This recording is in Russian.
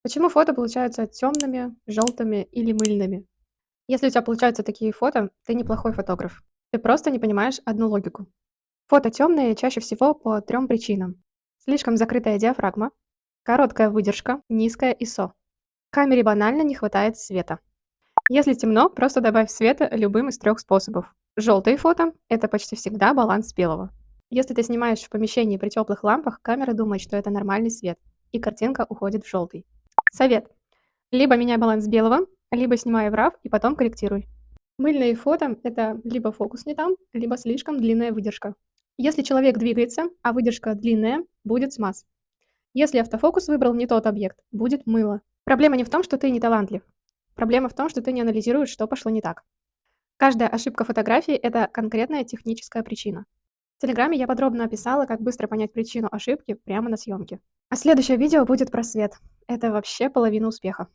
Почему фото получаются темными, желтыми или мыльными? Если у тебя получаются такие фото, ты неплохой фотограф. Ты просто не понимаешь одну логику. Фото темные чаще всего по трем причинам. Слишком закрытая диафрагма, короткая выдержка, низкая ISO. Камере банально не хватает света. Если темно, просто добавь света любым из трех способов. Желтые фото– это почти всегда баланс белого. Если ты снимаешь в помещении при теплых лампах, камера думает, что это нормальный свет, и картинка уходит в желтый. Совет. Либо меняй баланс белого, либо снимай в RAW и потом корректируй. Мыльные фото– это либо фокус не там, либо слишком длинная выдержка. Если человек двигается, а выдержка длинная, будет смаз. Если автофокус выбрал не тот объект, будет мыло. Проблема не в том, что ты не талантлив. Проблема в том, что ты не анализируешь, что пошло не так. Каждая ошибка фотографии– это конкретная техническая причина. В Телеграме я подробно описала, как быстро понять причину ошибки прямо на съемке. А следующее видео будет про свет. Это вообще половина успеха.